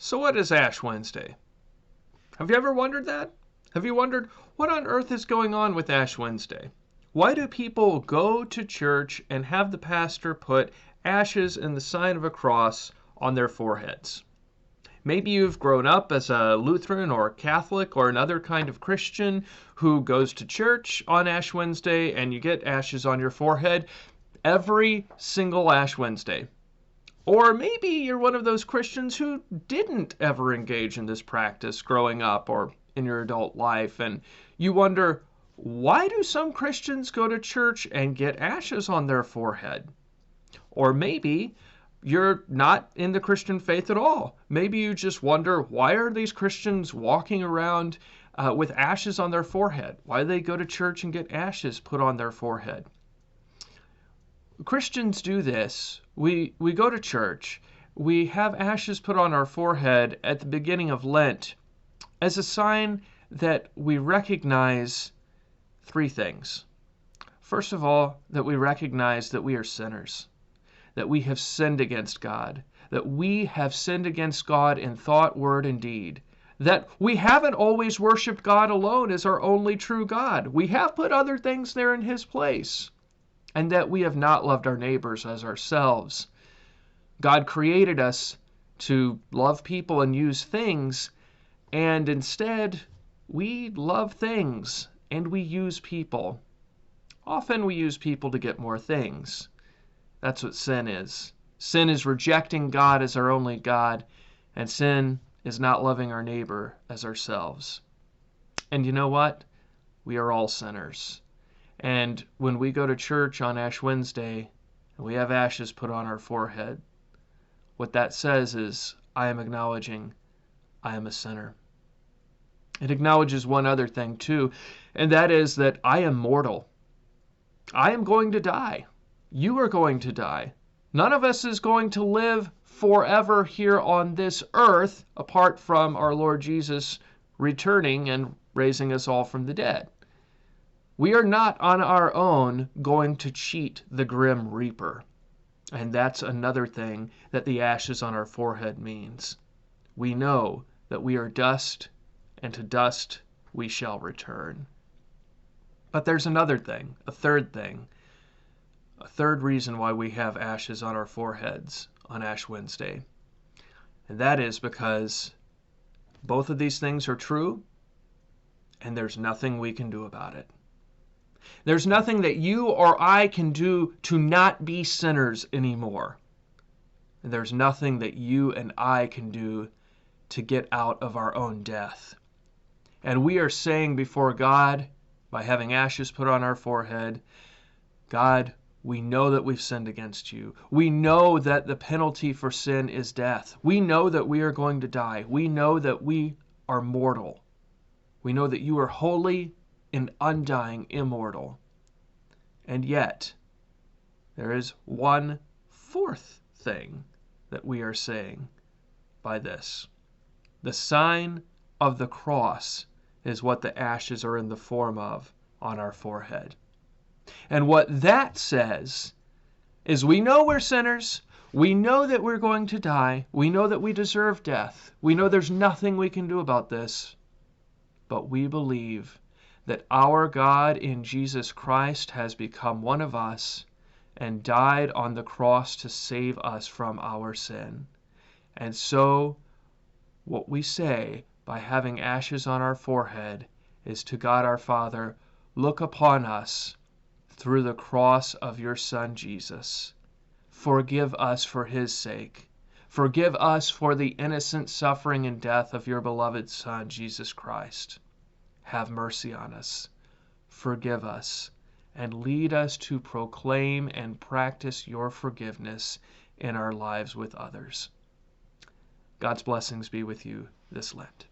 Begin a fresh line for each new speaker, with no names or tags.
So what is Ash Wednesday? Have you ever wondered that? Have you wondered what on earth is going on with Ash Wednesday? Why do people go to church and have the pastor put ashes and the sign of a cross on their foreheads? Maybe you've grown up as a Lutheran or Catholic or another kind of Christian who goes to church on Ash Wednesday and you get ashes on your forehead every single Ash Wednesday. Or maybe you're one of those Christians who didn't ever engage in this practice growing up or in your adult life, and you wonder, why do some Christians go to church and get ashes on their forehead? Or maybe you're not in the Christian faith at all. Maybe you just wonder, why are these Christians walking around with ashes on their forehead? Why do they go to church and get ashes put on their forehead? Christians do this. We go to church. We have ashes put on our forehead at the beginning of Lent as a sign that we recognize three things. First of all, that we recognize that we are sinners, that we have sinned against God, that we have sinned against God in thought, word, and deed, that we haven't always worshiped God alone as our only true God. We have put other things there in His place, and that we have not loved our neighbors as ourselves. God created us to love people and use things, and instead we love things and we use people. Often we use people to get more things. That's what sin is. Sin is rejecting God as our only God, and sin is not loving our neighbor as ourselves. And you know what? We are all sinners. And when we go to church on Ash Wednesday and we have ashes put on our forehead, what that says is, I am acknowledging I am a sinner. It acknowledges one other thing too, and that is that I am mortal. I am going to die. You are going to die. None of us is going to live forever here on this earth apart from our Lord Jesus returning and raising us all from the dead. We are not on our own going to cheat the grim reaper. And that's another thing that the ashes on our forehead means. We know that we are dust, and to dust we shall return. But there's another thing, a third reason why we have ashes on our foreheads on Ash Wednesday. And that is because both of these things are true, and there's nothing we can do about it. There's nothing that you or I can do to not be sinners anymore. And there's nothing that you and I can do to get out of our own death. And we are saying before God, by having ashes put on our forehead, God, we know that we've sinned against you. We know that the penalty for sin is death. We know that we are going to die. We know that we are mortal. We know that you are holy and undying, immortal. And yet, there is one fourth thing that we are saying by this. The sign of the cross is what the ashes are in the form of on our forehead. And what that says is we know we're sinners. We know that we're going to die. We know that we deserve death. We know there's nothing we can do about this. But we believe that our God in Jesus Christ has become one of us and died on the cross to save us from our sin. And so, what we say by having ashes on our forehead is to God our Father, look upon us through the cross of your Son Jesus. Forgive us for his sake. Forgive us for the innocent suffering and death of your beloved Son, Jesus Christ. Have mercy on us. Forgive us. And lead us to proclaim and practice your forgiveness in our lives with others. God's blessings be with you this Lent.